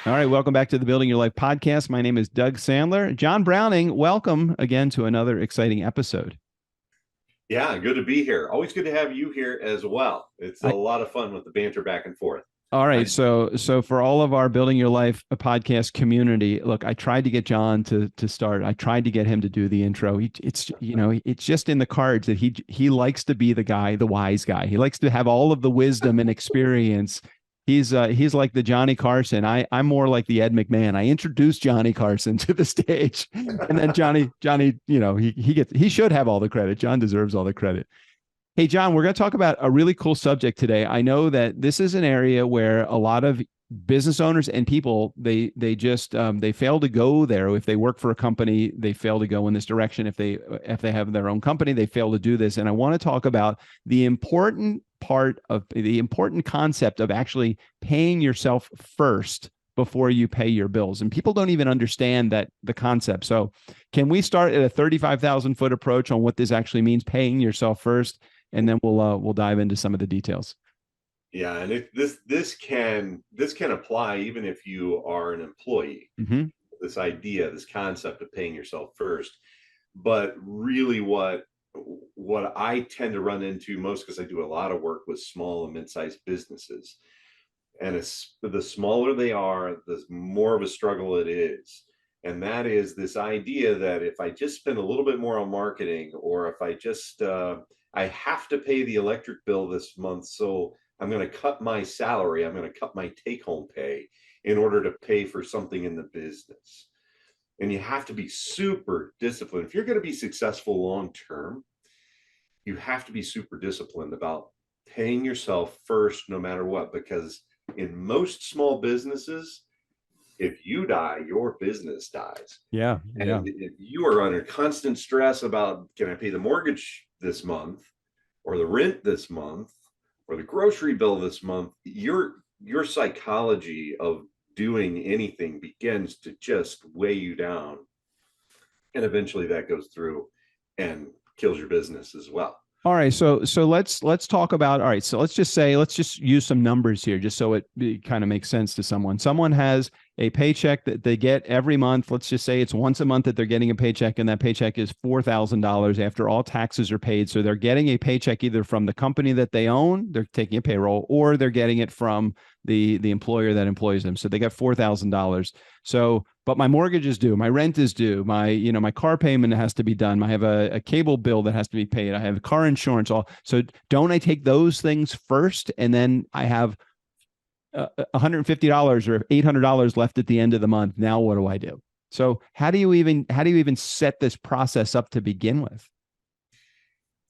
All right, welcome back to the Building Your Life podcast. My name is Doug Sandler. John Browning, welcome again to another exciting episode. Yeah, good to be here. Always good to have you here as well. It's a I, lot of fun with the banter back and forth. all right, I, so for all of our Building Your Life podcast community, look, I tried to get John to start. I tried to get him to do the intro. It's just in the cards that he likes to be the guy, the wise guy. He likes to have all of the wisdom and experience. He's like the Johnny Carson. I'm more like the Ed McMahon. I introduced Johnny Carson to the stage, and then Johnny, he should have all the credit. John deserves all the credit. Hey, John, we're going to talk about a really cool subject today. I know that this is an area where a lot of business owners and people they fail to go there. If they work for a company, they fail to go in this direction. If they have their own company, they fail to do this. And I want to talk about the important concept of actually paying yourself first before you pay your bills. And people don't even understand the concept. So can we start at a 35,000-foot approach on what this actually means, paying yourself first? And then we'll dive into some of the details. yeah, and this can apply even if you are an employee. Mm-hmm. This concept of paying yourself first, but really what I tend to run into most, because I do a lot of work with small and mid-sized businesses, and the smaller they are, the more of a struggle it is. And that is this idea that if I just spend a little bit more on marketing, or if I just I have to pay the electric bill this month, so I'm going to cut my salary, I'm going to cut my take-home pay in order to pay for something in the business. And you have to be super disciplined. If you're going to be successful long term, you have to be super disciplined about paying yourself first, no matter what, because in most small businesses, if you die, your business dies. Yeah, yeah. And if you are under constant stress about, can I pay the mortgage this month, or the rent this month, or the grocery bill this month, your psychology of doing anything begins to just weigh you down. And eventually that goes through and kills your business as well. All right, so let's talk about. All right, so let's just use some numbers here, just so it kind of makes sense to someone. Someone has a paycheck that they get every month. Let's just say it's once a month that they're getting a paycheck, and that paycheck is $4,000 after all taxes are paid. So they're getting a paycheck either from the company that they own, they're taking a payroll, or they're getting it from the employer that employs them. So they got $4,000. So, but my mortgage is due, my rent is due, my car payment has to be done. I have a cable bill that has to be paid. I have car insurance. So don't I take those things first, and then I have $150 or $800 left at the end of the month? Now what do I do? So how do you even set this process up to begin with?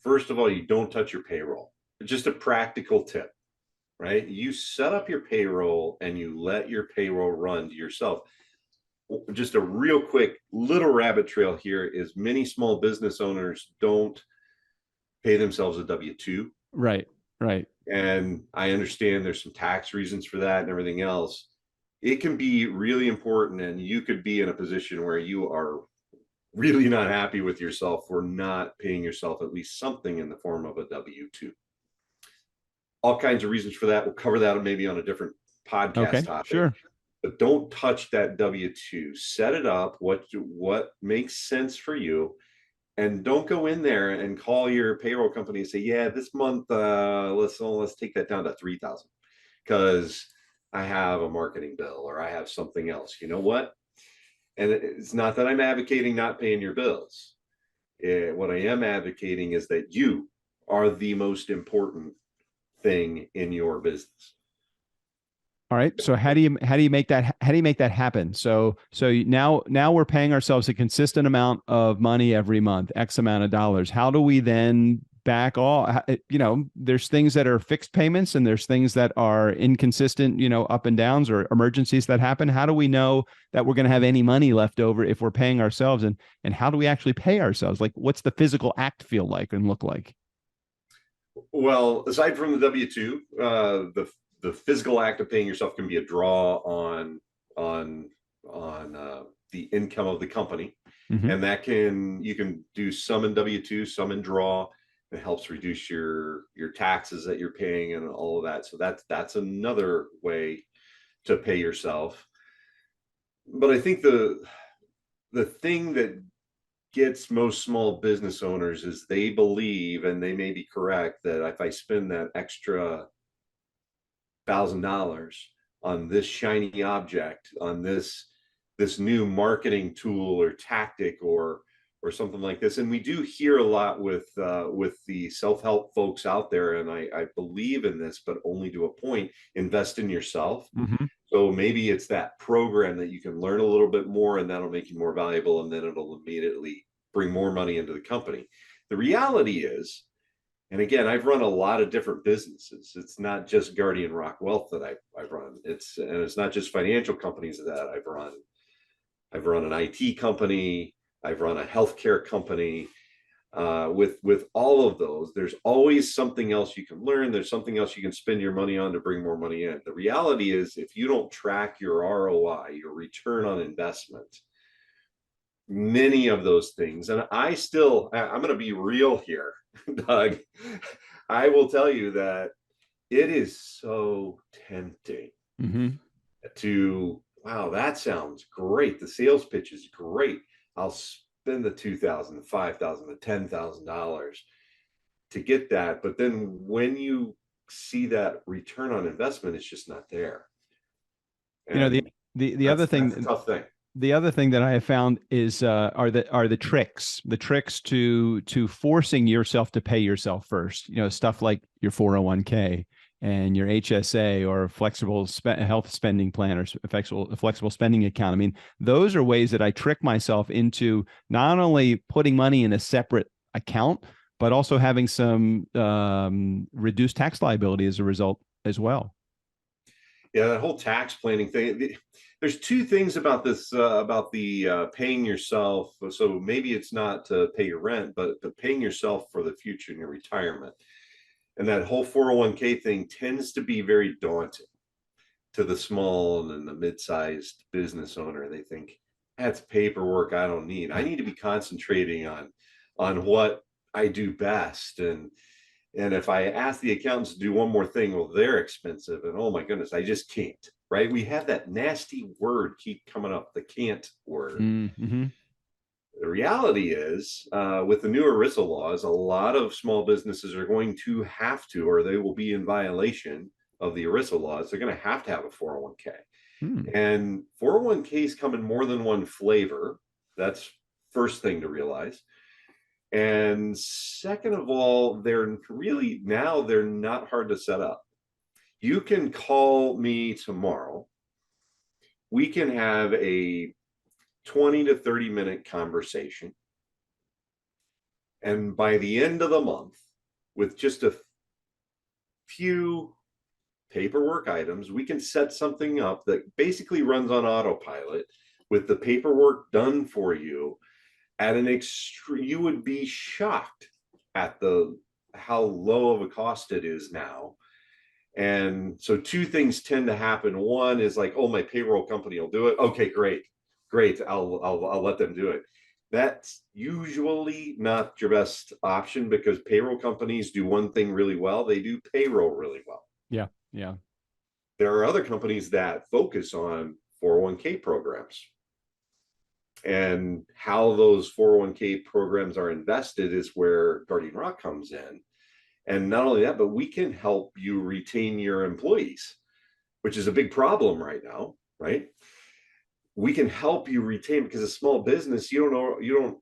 First of all, you don't touch your payroll. Just a practical tip, right? You set up your payroll and you let your payroll run to yourself. Just a real quick little rabbit trail here is many small business owners don't pay themselves a W-2. Right. And I understand there's some tax reasons for that and everything else. It can be really important, and you could be in a position where you are really not happy with yourself for not paying yourself at least something in the form of a W-2. All kinds of reasons for that. We'll cover that maybe on a different podcast topic. Sure. But don't touch that W-2. Set it up what makes sense for you, and don't go in there and call your payroll company and say, yeah, this month let's take that down to 3,000 because I have a marketing bill or I have something else. You know what? And it's not that I'm advocating not paying your bills. What I am advocating is that you are the most important thing in your business. All right. So how do you make that happen? So now we're paying ourselves a consistent amount of money every month, X amount of dollars. How do we then back off? There's things that are fixed payments and there's things that are inconsistent, up and downs or emergencies that happen. How do we know that we're going to have any money left over if we're paying ourselves? And how do we actually pay ourselves? Like, what's the physical act feel like and look like? Well, aside from the W-2, the physical act of paying yourself can be a draw on the income of the company. Mm-hmm. And you can do some in W-2, some in draw. It helps reduce your taxes that you're paying and all of that. So that's another way to pay yourself. but I think the thing that gets most small business owners is they believe, and they may be correct, that if I spend that extra $1,000 on this shiny object, on this new marketing tool or tactic or something like this. And we do hear a lot with the self-help folks out there, and I believe in this, but only to a point. Invest in yourself. Mm-hmm. So maybe it's that program that you can learn a little bit more, and that'll make you more valuable, and then it'll immediately bring more money into the company. The reality is, and again, I've run a lot of different businesses. It's not just Guardian Rock Wealth that I've run. It's not just financial companies that I've run. I've run an IT company. I've run a healthcare company. With all of those, there's always something else you can learn. There's something else you can spend your money on to bring more money in. The reality is, if you don't track your ROI, your return on investment, many of those things, and I'm going to be real here, Doug. I will tell you that it is so tempting to, wow, that sounds great. The sales pitch is great. I'll spend the $2,000, the $5,000, the $10,000 to get that. But then when you see that return on investment, it's just not there. And the other thing, that's a tough thing. The other thing that I have found is are the tricks to forcing yourself to pay yourself first. Stuff like your 401k and your HSA or flexible health spending plan or flexible spending account. I mean, those are ways that I trick myself into not only putting money in a separate account, but also having some reduced tax liability as a result as well. Yeah, that whole tax planning thing. There's two things about this, about the paying yourself. So maybe it's not to pay your rent, but paying yourself for the future in your retirement. And that whole 401k thing tends to be very daunting to the small and the mid-sized business owner. They think, that's paperwork I don't need. I need to be concentrating on what I do best. And if I ask the accountants to do one more thing, well, they're expensive. And oh my goodness, I just can't, right? We have that nasty word keep coming up, the can't word. Mm-hmm. The reality is, with the new ERISA laws, a lot of small businesses are going to have to, or they will be in violation of the ERISA laws. They're going to have a 401k. And 401ks come in more than one flavor. That's first thing to realize. And second of all, they're not hard to set up. You can call me tomorrow. We can have a 20 to 30-minute conversation. And by the end of the month, with just a few paperwork items, we can set something up that basically runs on autopilot with the paperwork done for you at an extreme. You would be shocked at how low of a cost it is now. And so two things tend to happen. One is like, oh, my payroll company will do it. Okay, great. I'll let them do it. That's usually not your best option, because payroll companies do one thing really well. They do payroll really well. Yeah. Yeah. There are other companies that focus on 401k programs. And how those 401k programs are invested is where Guardian Rock comes in. And not only that, but we can help you retain your employees, which is a big problem right now, right? We can help you retain, because a small business, you don't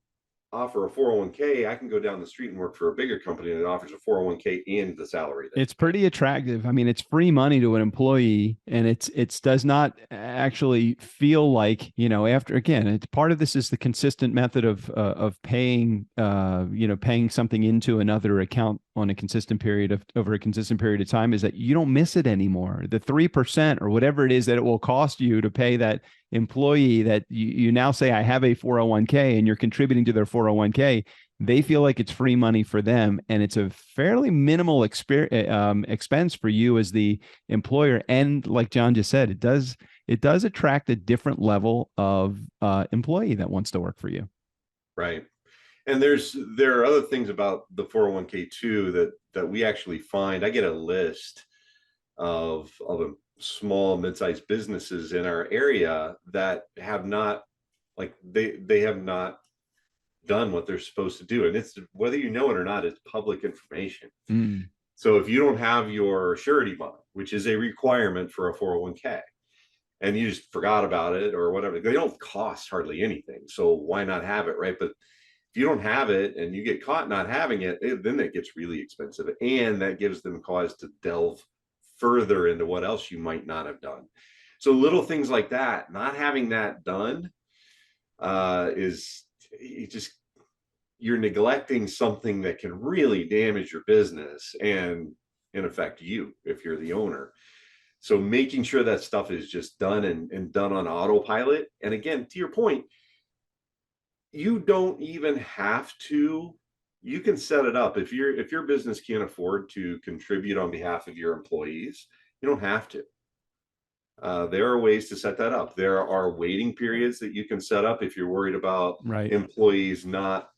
offer a 401k. I can go down the street and work for a bigger company that offers a 401k and the salary. It's pretty attractive. I mean, it's free money to an employee, and it does not actually feel like, after, again, it's part of this is the consistent method of paying, paying something into another account on a consistent period over a consistent period of time, is that you don't miss it anymore. The 3% or whatever it is that it will cost you to pay that employee that you now say, I have a 401k, and you're contributing to their 401k, they feel like it's free money for them, and it's a fairly minimal expense for you as the employer. And like John just said, it does attract a different level of employee that wants to work for you. Right. And there are other things about the 401k too that we actually find. I get a list of small, mid-sized businesses in our area that have not, like, they have not done what they're supposed to do. And it's, whether you know it or not, it's public information. Mm. So if you don't have your surety bond, which is a requirement for a 401k, and you just forgot about it or whatever, they don't cost hardly anything. So why not have it, right? But if you don't have it and you get caught not having it, then it gets really expensive. And that gives them cause to delve further into what else you might not have done. So little things like that, not having that done is, you're neglecting something that can really damage your business and in effect you, if you're the owner. So making sure that stuff is just done and done on autopilot. And again, to your point, you don't even have to, you can set it up. If your business can't afford to contribute on behalf of your employees, you don't have to. There are ways to set that up. There are waiting periods that you can set up if you're worried about employees not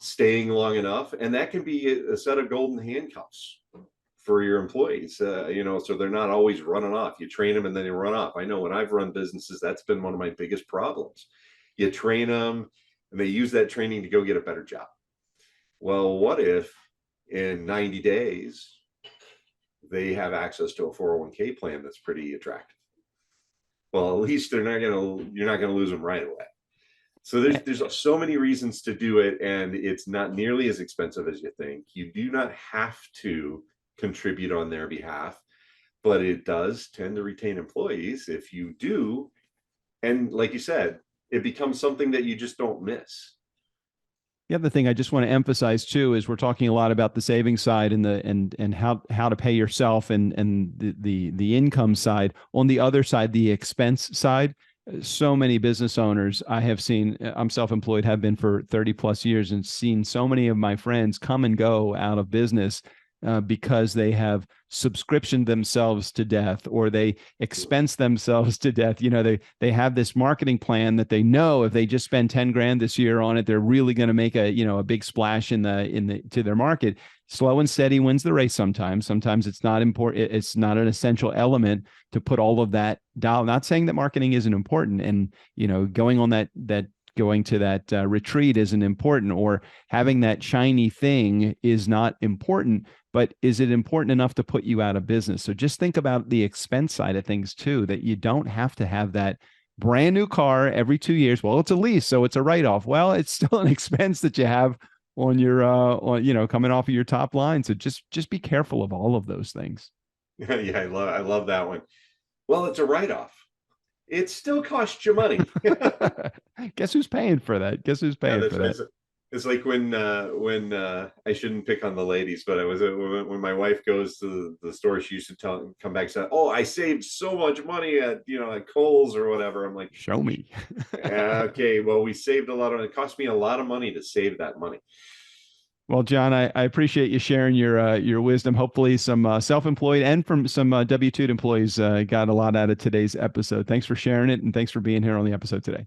staying long enough. And that can be a set of golden handcuffs for your employees, so they're not always running off. You train them and then they run off. I know when I've run businesses, that's been one of my biggest problems. You train them and they use that training to go get a better job. Well, what if in 90 days they have access to a 401k plan that's pretty attractive? Well, at least you're not going to lose them right away. So there's so many reasons to do it, and it's not nearly as expensive as you think. You do not have to contribute on their behalf, but it does tend to retain employees if you do. And like you said, it becomes something that you just don't miss. The other thing I just want to emphasize too is we're talking a lot about the savings side and how to pay yourself and the income side. On the other side, the expense side, so many business owners I have seen, I'm self-employed, have been for 30 plus years, and seen so many of my friends come and go out of business because they have subscriptioned themselves to death, or they expense themselves to death. They have this marketing plan that they know if they just spend 10 grand this year on it, they're really going to make a big splash to their market. Slow and steady wins the race sometimes. Sometimes it's not important. It's not an essential element to put all of that down. Not saying that marketing isn't important, and going on going to that retreat isn't important, or having that shiny thing is not important, but is it important enough to put you out of business? So just think about the expense side of things too, that you don't have to have that brand new car every 2 years. Well, it's a lease, so it's a write-off. Well, it's still an expense that you have on your, coming off of your top line. So just be careful of all of those things. Yeah, I love that one. Well, it's a write-off. It still costs you money. Guess who's paying for that? Guess who's paying for that? It's like when I shouldn't pick on the ladies, but when my wife goes to the store, she used to come back and say, "Oh, I saved so much money at Kohl's or whatever." I'm like, "Show me." Okay, well, we saved a lot of. It cost me a lot of money to save that money. Well, John, I appreciate you sharing your wisdom. Hopefully some self-employed and from some W-2 employees got a lot out of today's episode. Thanks for sharing it, and thanks for being here on the episode today.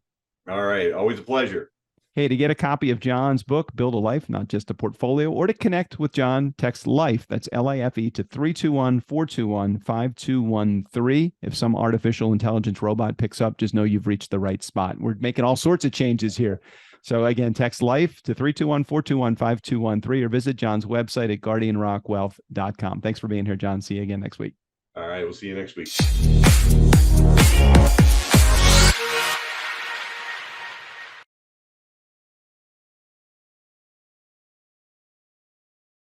All right. Always a pleasure. Hey, to get a copy of John's book, Build a Life, Not Just a Portfolio, or to connect with John, text LIFE, that's LIFE, to 321-421-5213. If some artificial intelligence robot picks up, just know you've reached the right spot. We're making all sorts of changes here. So again, text LIFE to 321-421-5213, or visit John's website at guardianrockwealth.com. Thanks for being here, John. See you again next week. All right. We'll see you next week.